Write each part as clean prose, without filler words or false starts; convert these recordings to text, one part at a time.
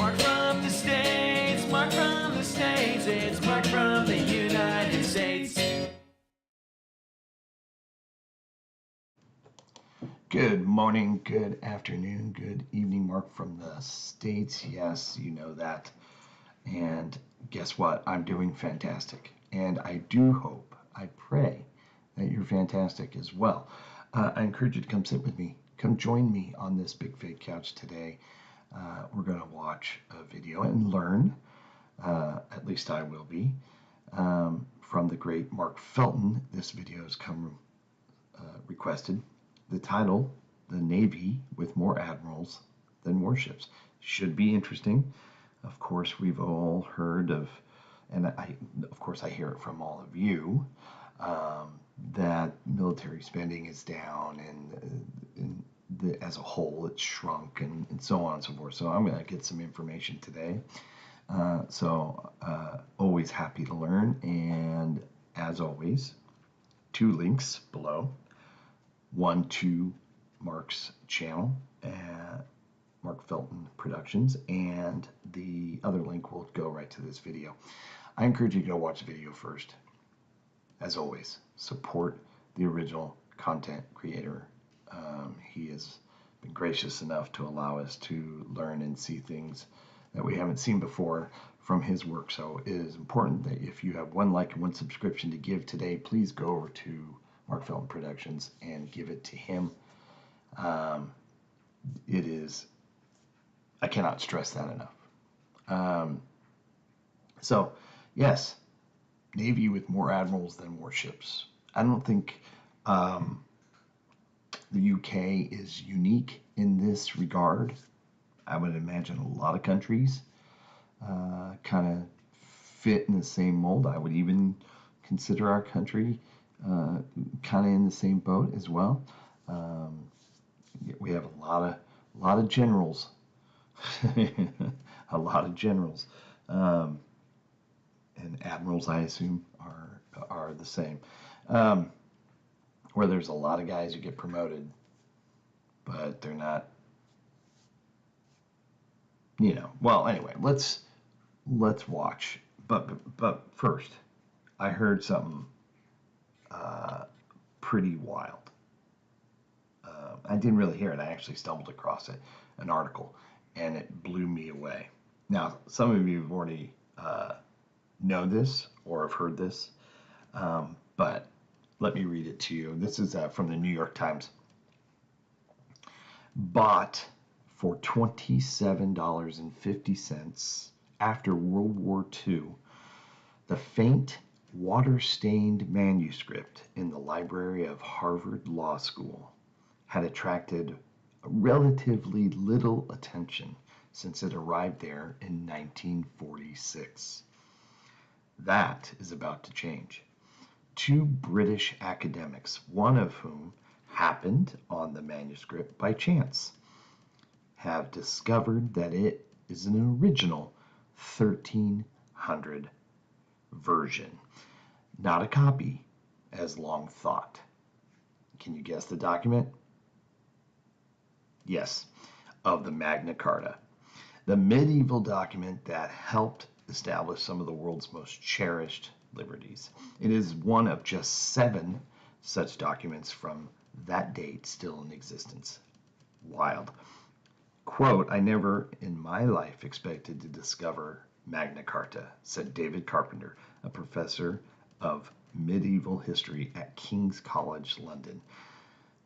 Mark from the States, Mark from the States, it's Mark from the United States. Good morning, good afternoon, good evening, Mark from the States. Yes, you know that. And guess what? I'm doing fantastic. And I do hope, I pray that you're fantastic as well. I encourage you to come sit with me. Come join me on this big fake couch today. We're going to watch a video and learn, at least I will be, from the great Mark Felton. This video has come requested. The title, The Navy with More Admirals Than Warships. Should be interesting. Of course, we've all heard of, and I hear it from all of you, that military spending is down and as a whole it's shrunk and so on and so forth. So I'm going to get some information today. Always happy to learn. And as always, 2 links below. One to Mark's channel, Mark Felton Productions, and the other link will go right to this video. I encourage you to go watch the video first. As always, support the original content creator. He has been gracious enough to allow us to learn and see things that we haven't seen before from his work. So it is important that if you have 1 like and 1 subscription to give today, please go over to Mark Felton Productions and give it to him. It is, I cannot stress that enough. So, yes, Navy with more admirals than warships. I don't think the UK is unique in this regard. I would imagine a lot of countries kind of fit in the same mold. I would even consider our country kind of in the same boat as well. We have a lot of generals, a lot of generals, and admirals, I assume, are the same. Where there's a lot of guys who get promoted, but they're not. Well, anyway, let's watch. But first, I heard something pretty wild. I didn't really hear it. I actually stumbled across it, an article, and it blew me away. Now, some of you have already know this or have heard this, but let me read it to you. This is from the New York Times. Bought for $27.50 after World War II, the faint water-stained manuscript in the library of Harvard Law School had attracted relatively little attention since it arrived there in 1946. That is about to change. 2 British academics, one of whom happened on the manuscript by chance, have discovered that it is an original 1300 version, not a copy, as long thought. Can you guess the document? Yes, of the Magna Carta, the medieval document that helped establish some of the world's most cherished liberties. It is one of just 7 such documents from that date still in existence. Wild. Quote, "I never in my life expected to discover Magna Carta," said David Carpenter, a professor of medieval history at King's College London,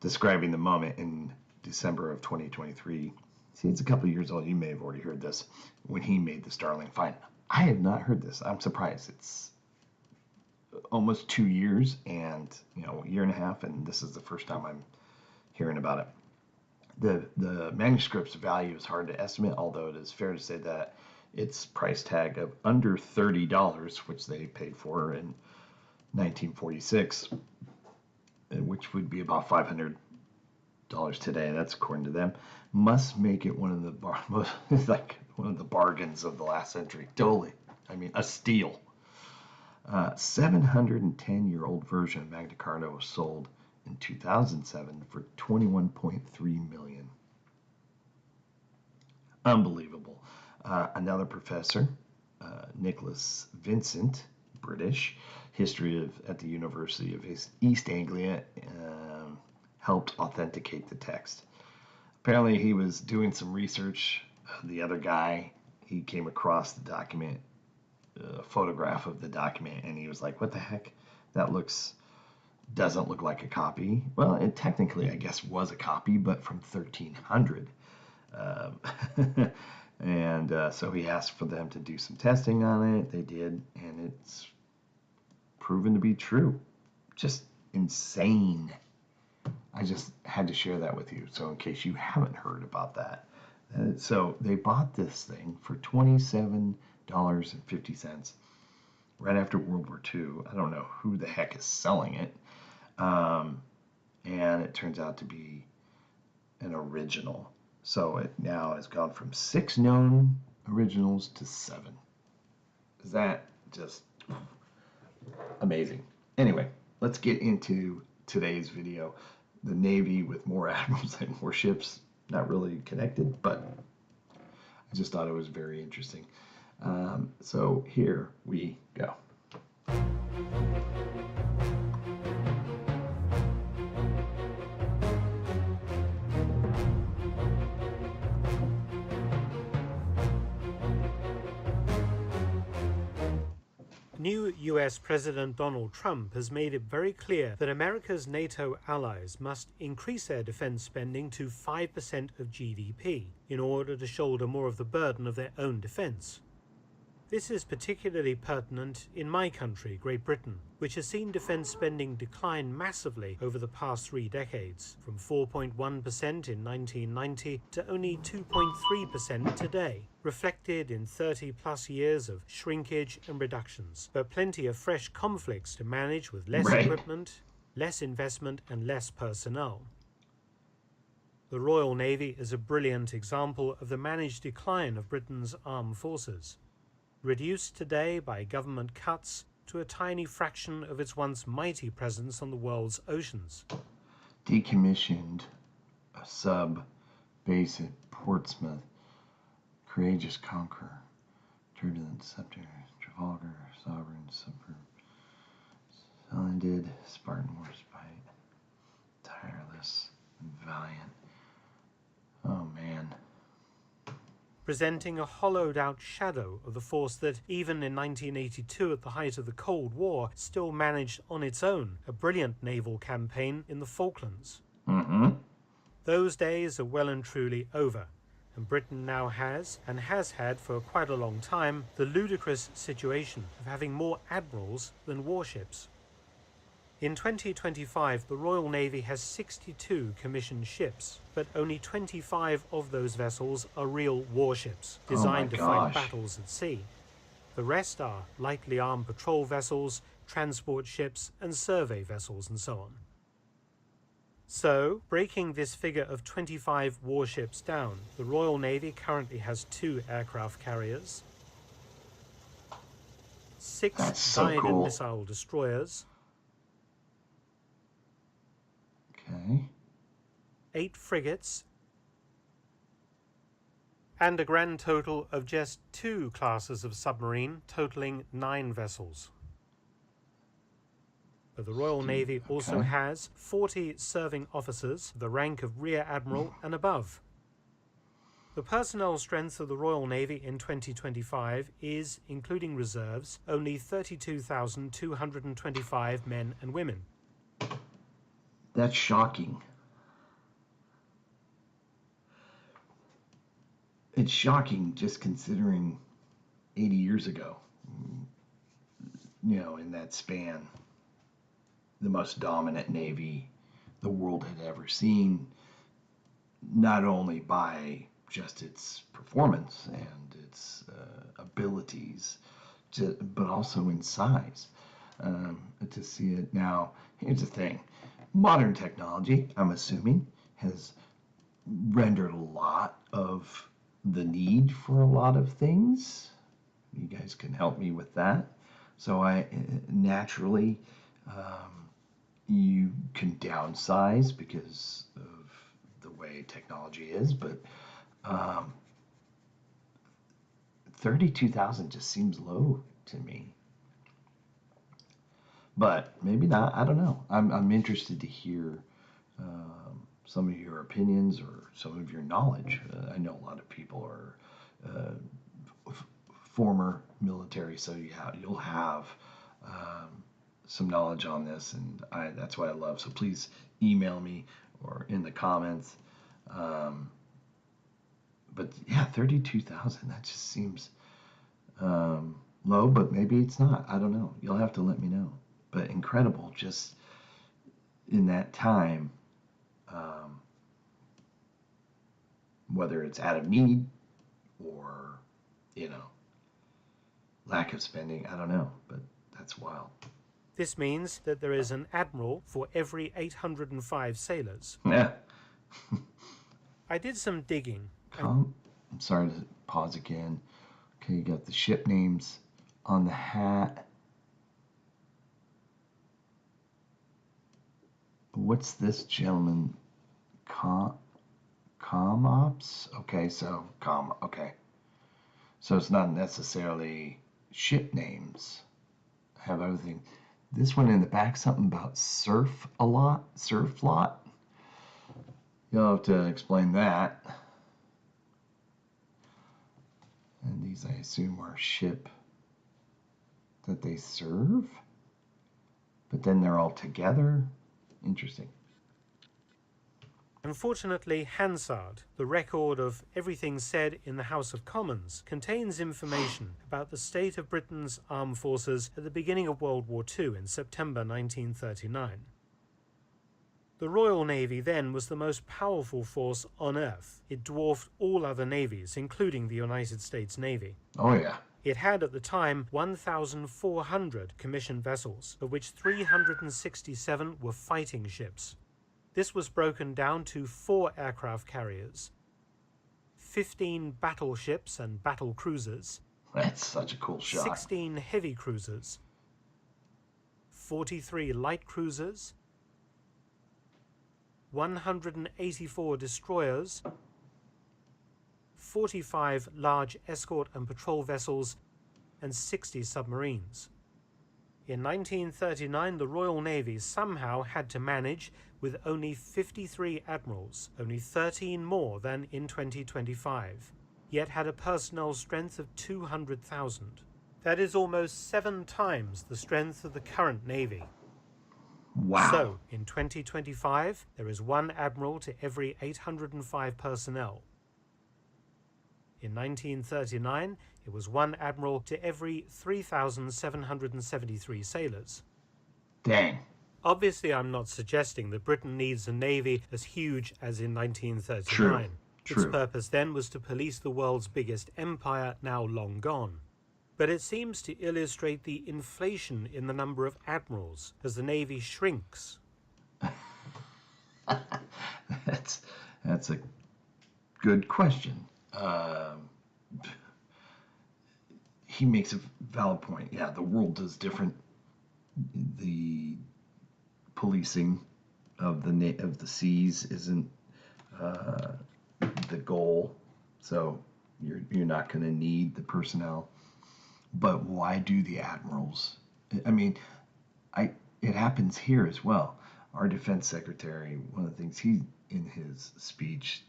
describing the moment in December of 2023. See, it's a couple of years old. You may have already heard this when he made the Starling find. I have not heard this. I'm surprised. It's almost 2 years and a year and a half, and this is the first time I'm hearing about it. The manuscript's value is hard to estimate, although it is fair to say that its price tag of under $30, which they paid for in 1946, which would be about $500 today, that's according to them, must make it one of the one of the bargains of the last century. Totally. I mean, a steal. 710-year-old version of Magna Carta was sold in 2007 for $21.3 million. Unbelievable. Another professor, Nicholas Vincent, British, history at the University of East Anglia, helped authenticate the text. Apparently, he was doing some research. The other guy, he came across the document, a photograph of the document, and he was like, "What the heck? That doesn't look like a copy." Well, it technically, I guess, was a copy, but from 1300. Um, and so he asked for them to do some testing on it. They did, and it's proven to be true. Just insane. I just had to share that with you. So in case you haven't heard about that. So they bought this thing for $27.50 right after World War II. I don't know who the heck is selling it. And it turns out to be an original. So it now has gone from 6 known originals to 7. Is that just amazing? Anyway, let's get into today's video. The Navy with more admirals and warships, not really connected, but I just thought it was very interesting. So here we go. New US President Donald Trump has made it very clear that America's NATO allies must increase their defense spending to 5% of GDP in order to shoulder more of the burden of their own defense. This is particularly pertinent in my country, Great Britain, which has seen defense spending decline massively over the past 3 decades, from 4.1% in 1990 to only 2.3% today, reflected in 30-plus years of shrinkage and reductions, but plenty of fresh conflicts to manage with less equipment, less investment, and less personnel. The Royal Navy is a brilliant example of the managed decline of Britain's armed forces, reduced today by government cuts to a tiny fraction of its once mighty presence on the world's oceans. Decommissioned a sub base at Portsmouth, Courageous Conqueror, Turbulent Scepter, Trafalgar, Sovereign, Super, Splendid, Spartan Warspite, Tireless, Valiant. Oh man. Presenting a hollowed-out shadow of the force that, even in 1982 at the height of the Cold War, still managed on its own a brilliant naval campaign in the Falklands. Those days are well and truly over, and Britain now has, and has had for quite a long time, the ludicrous situation of having more admirals than warships. In 2025, the Royal Navy has 62 commissioned ships, but only 25 of those vessels are real warships, designed to fight battles at sea. The rest are lightly armed patrol vessels, transport ships, and survey vessels, and so on. So, breaking this figure of 25 warships down, the Royal Navy currently has 2 aircraft carriers, 6 guided missile destroyers, 8 frigates, and a grand total of just 2 classes of submarine, totaling 9 vessels. But the Royal Navy also has 40 serving officers, the rank of Rear Admiral and above. The personnel strength of the Royal Navy in 2025 is, including reserves, only 32,225 men and women. That's shocking. It's shocking just considering 80 years ago, in that span, the most dominant Navy the world had ever seen, not only by just its performance and its abilities, but also in size. To see it now, here's the thing. Modern technology, I'm assuming, has rendered a lot of the need for a lot of things. You guys can help me with that. So I naturally, you can downsize because of the way technology is, but 32,000 just seems low to me. But maybe not. I don't know. I'm interested to hear some of your opinions or some of your knowledge. I know a lot of people are former military, so you'll have some knowledge on this, and that's what I love. So please email me or in the comments. But yeah, 32,000. That just seems low, but maybe it's not. I don't know. You'll have to let me know. But incredible, just in that time. Whether it's out of need or, lack of spending, I don't know, but that's wild. This means that there is an admiral for every 805 sailors. Yeah. I did some digging. I'm sorry to pause again. Okay, you got the ship names on the hat. What's this gentleman? Ops? Okay, so okay. So it's not necessarily ship names. Have everything. This one in the back, something about surf lot. You'll have to explain that. And these, I assume, are ship that they serve. But then they're all together. Interesting. Unfortunately, Hansard, the record of everything said in the House of Commons, contains information about the state of Britain's armed forces at the beginning of World War II in September 1939. The Royal Navy then was the most powerful force on Earth. It dwarfed all other navies, including the United States Navy. Oh, yeah. It had at the time 1,400 commissioned vessels, of which 367 were fighting ships. This was broken down to 4 aircraft carriers, 15 battleships and battle cruisers. That's such a cool shot. 16 heavy cruisers, 43 light cruisers, 184 destroyers, 45 large escort and patrol vessels, and 60 submarines. In 1939, the Royal Navy somehow had to manage with only 53 admirals, only 13 more than in 2025, yet had a personnel strength of 200,000. That is almost 7 times the strength of the current Navy. Wow. So, in 2025, there is 1 admiral to every 805 personnel. In 1939, it was 1 admiral to every 3,773 sailors. Dang. Obviously, I'm not suggesting that Britain needs a navy as huge as in 1939. Its purpose then was to police the world's biggest empire, now long gone. But it seems to illustrate the inflation in the number of admirals as the navy shrinks. That's a good question. He makes a valid point. Yeah, the world does different. The policing of the seas isn't the goal, so you're not going to need the personnel. But why do the admirals? I mean, it happens here as well. Our defense secretary, one of the things he in his speech,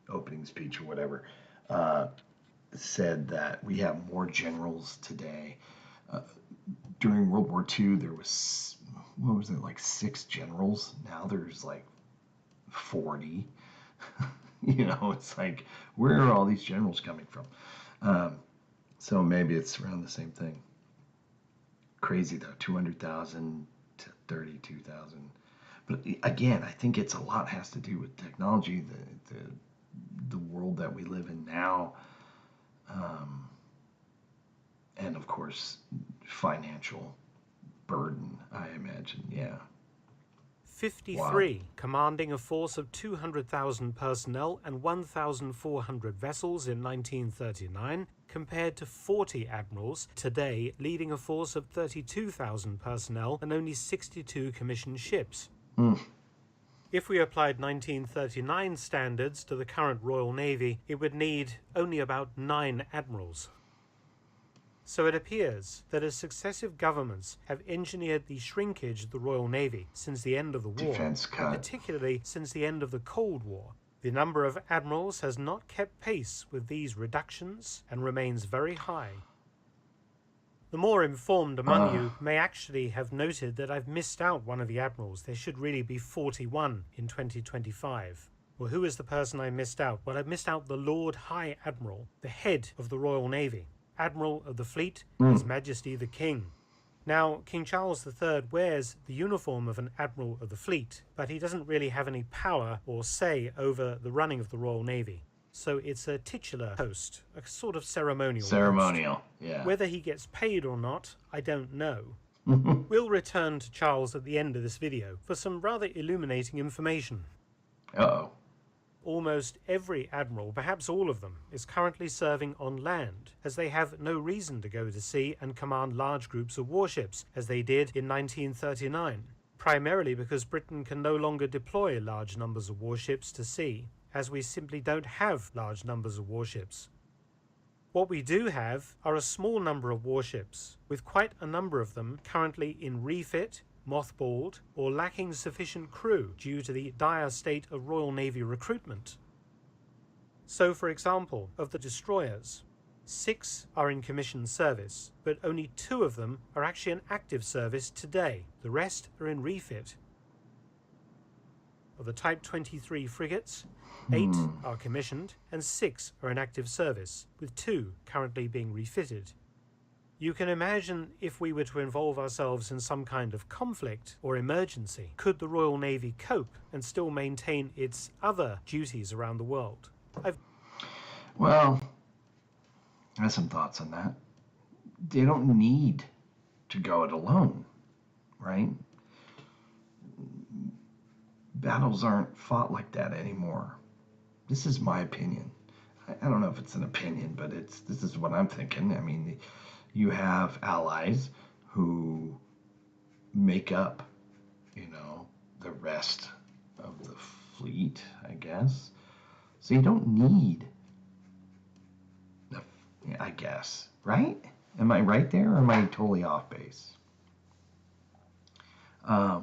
opening speech or whatever, said that we have more generals today. During World War II, there was, what was it, like 6 generals? Now there's like 40. It's like, where are all these generals coming from? So maybe it's around the same thing. Crazy though, 200,000 to 32,000. But again, I think it's a lot has to do with technology, the world that we live in now, and of course, financial burden, I imagine, yeah. 53, Wow. commanding a force of 200,000 personnel and 1,400 vessels in 1939, compared to 40 admirals today, leading a force of 32,000 personnel and only 62 commissioned ships. If we applied 1939 standards to the current Royal Navy, it would need only about 9 admirals. So it appears that as successive governments have engineered the shrinkage of the Royal Navy since the end of the war, Defense and cut. particularly since the end of the Cold War, the number of admirals has not kept pace with these reductions and remains very high. The more informed among you may actually have noted that I've missed out one of the admirals. There should really be 41 in 2025. Well, who is the person I missed out? Well, I missed out the Lord High Admiral, the head of the Royal Navy, Admiral of the Fleet, His Majesty the King. Now, King Charles III wears the uniform of an Admiral of the Fleet, but he doesn't really have any power or say over the running of the Royal Navy. So it's a titular post, a sort of ceremonial post. Yeah. Whether he gets paid or not, I don't know. We'll return to Charles at the end of this video for some rather illuminating information. Uh-oh. Almost every admiral, perhaps all of them, is currently serving on land, as they have no reason to go to sea and command large groups of warships, as they did in 1939, primarily because Britain can no longer deploy large numbers of warships to sea, as we simply don't have large numbers of warships. What we do have are a small number of warships, with quite a number of them currently in refit, mothballed, or lacking sufficient crew due to the dire state of Royal Navy recruitment. So, for example, of the destroyers, 6 are in commissioned service, but only 2 of them are actually in active service today. The rest are in refit. Of the Type 23 frigates, 8 are commissioned and 6 are in active service, with 2 currently being refitted. You can imagine if we were to involve ourselves in some kind of conflict or emergency, could the Royal Navy cope and still maintain its other duties around the world? Well, I have some thoughts on that. They don't need to go it alone, right? Battles aren't fought like that anymore. This is my opinion. I don't know if it's an opinion, but this is what I'm thinking. I mean, you have allies who make up, the rest of the fleet, I guess. So you don't need, I guess, right? Am I right there, or am I totally off base? Yeah,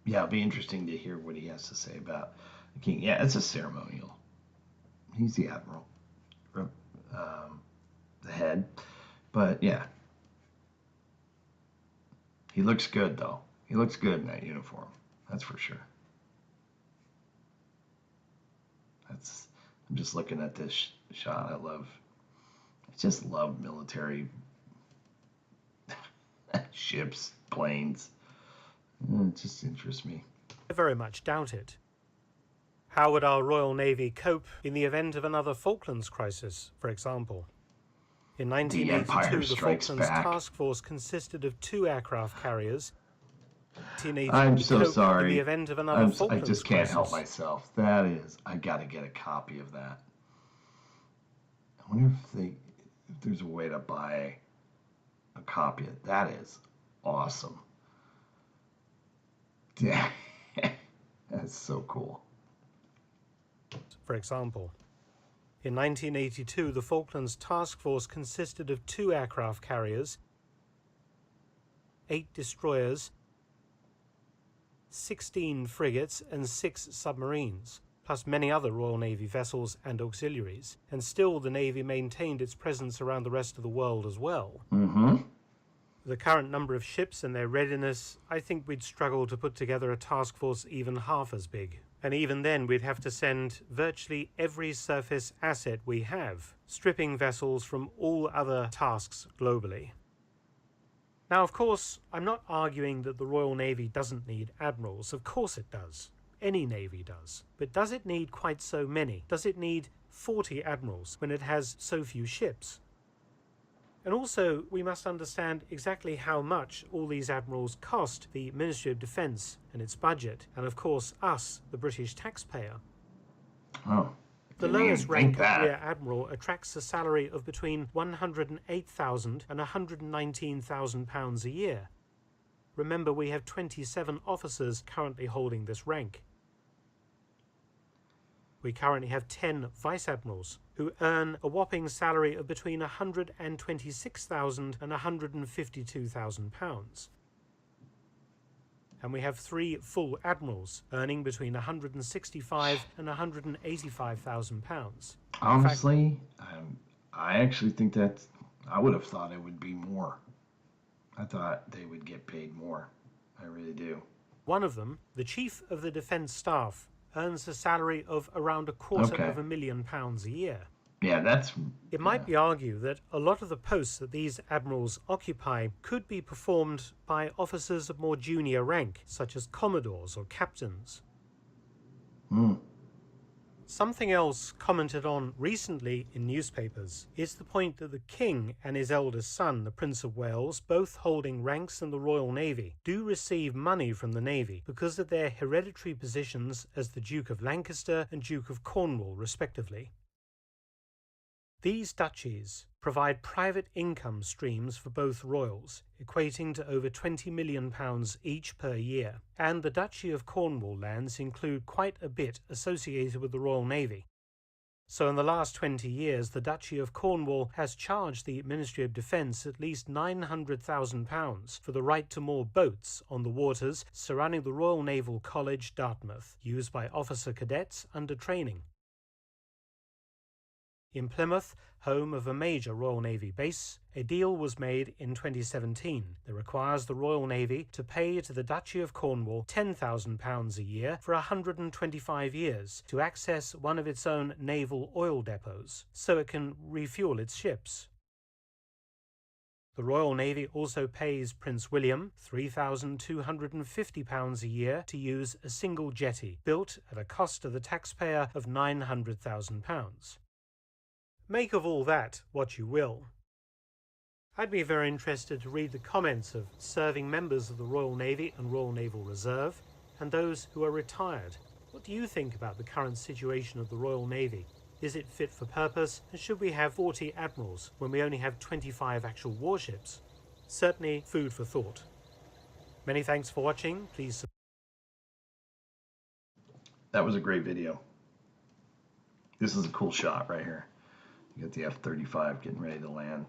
it'll be interesting to hear what he has to say about the king. Yeah, it's a ceremonial. He's the admiral, the head. But yeah, he looks good though. He looks good in that uniform. That's for sure. I'm just looking at this shot. I just love military ships, planes. It just interests me. I very much doubt it. How would our Royal Navy cope in the event of another Falklands crisis, for example? In 1982, the Falklands Task Force consisted of 2 aircraft carriers. I'm so sorry. In the event of another Falklands I just can't crisis. help myself. I got to get a copy of that. I wonder if there's a way to buy a copy of that. Is awesome. Yeah, that's so cool. For example, in 1982, the Falklands Task Force consisted of 2 aircraft carriers, 8 destroyers, 16 frigates and 6 submarines, plus many other Royal Navy vessels and auxiliaries, and still the Navy maintained its presence around the rest of the world as well. The current number of ships and their readiness, I think we'd struggle to put together a task force even half as big. And even then we'd have to send virtually every surface asset we have, stripping vessels from all other tasks globally. Now, of course, I'm not arguing that the Royal Navy doesn't need admirals. Of course it does. Any navy does. But does it need quite so many? Does it need 40 admirals when it has so few ships? And also, we must understand exactly how much all these admirals cost the Ministry of Defence and its budget, and of course us, the British taxpayer. Oh. The lowest rank of Rear Admiral attracts a salary of between £108,000 and £119,000 a year. Remember, we have 27 officers currently holding this rank. We currently have 10 vice admirals who earn a whopping salary of between £126,000 and £152,000. And we have 3 full admirals earning between £165,000 and £185,000. Honestly, I actually think I would have thought it would be more. I thought they would get paid more. I really do. One of them, the Chief of the Defence Staff, earns a salary of around £250,000 a year. Yeah, It might be argued that a lot of the posts that these admirals occupy could be performed by officers of more junior rank, such as commodores or captains. Something else commented on recently in newspapers is the point that the King and his eldest son, the Prince of Wales, both holding ranks in the Royal Navy, do receive money from the Navy because of their hereditary positions as the Duke of Lancaster and Duke of Cornwall, respectively. These duchies provide private income streams for both royals, equating to over £20 million each per year, and the Duchy of Cornwall lands include quite a bit associated with the Royal Navy. So in the last 20 years, the Duchy of Cornwall has charged the Ministry of Defence at least £900,000 for the right to moor boats on the waters surrounding the Royal Naval College, Dartmouth, used by officer cadets under training. In Plymouth, home of a major Royal Navy base, a deal was made in 2017 that requires the Royal Navy to pay to the Duchy of Cornwall £10,000 a year for 125 years to access one of its own naval oil depots, so it can refuel its ships. The Royal Navy also pays Prince William £3,250 a year to use a single jetty, built at a cost to the taxpayer of £900,000. Make of all that what you will. I'd be very interested to read the comments of serving members of the Royal Navy and Royal Naval Reserve, and those who are retired. What do you think about the current situation of the Royal Navy? Is it fit for purpose, and should we have 40 admirals when we only have 25 actual warships? Certainly food for thought. Many thanks for watching. Please. That was a great video. This is a cool shot right here. You got the F-35 getting ready to land.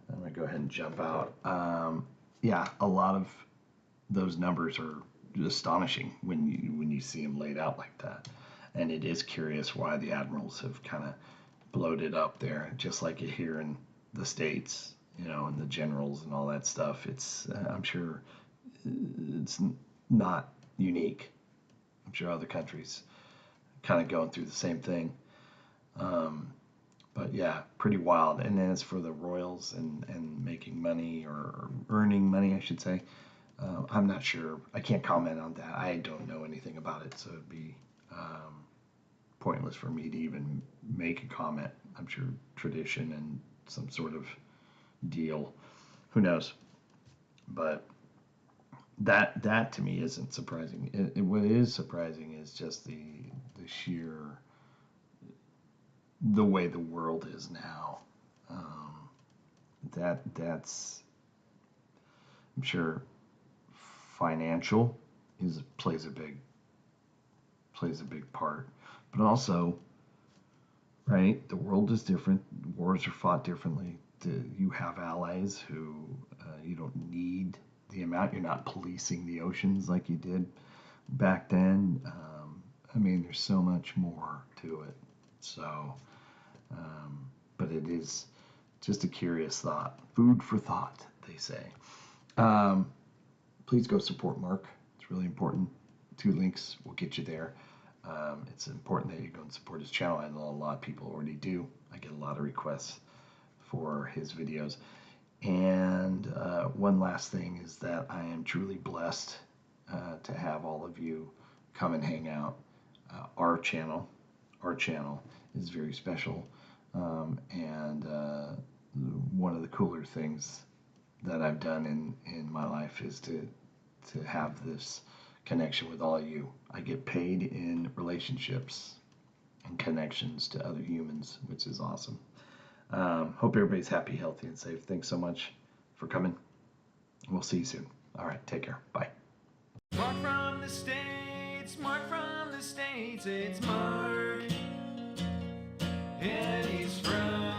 I'm going to go ahead and jump out. Yeah, a lot of those numbers are astonishing when you see them laid out like that. And it is curious why the admirals have kind of bloated up there, just like you hear in the States, and the generals and all that stuff. It's I'm sure it's not unique. I'm sure other countries kind of going through the same thing. But yeah, pretty wild. And then as for the royals and making money or earning money, I should say, I'm not sure. I can't comment on that. I don't know anything about it, so it'd be pointless for me to even make a comment. I'm sure tradition and some sort of deal. Who knows? But that to me isn't surprising. What is surprising is just the sheer the way the world is now. That's I'm sure financial plays a big part, but also, right, the world is different. Wars are fought differently. You have allies who you don't need the amount. You're not policing the oceans like you did back then. I mean, there's so much more to it. So, but it is just a curious thought. Food for thought, they say. Please go support Mark. It's really important. 2 links will get you there. It's important that you go and support his channel. I know a lot of people already do. I get a lot of requests for his videos. And one last thing is that I am truly blessed to have all of you come and hang out. Our channel is very special, and one of the cooler things that I've done in my life is to have this connection with all of you. I get paid in relationships and connections to other humans, which is awesome. Hope everybody's happy, healthy, and safe. Thanks so much for coming. We'll see you soon. All right, take care. Bye. Mark from the States, Mark from the States, it's Mark. and he's from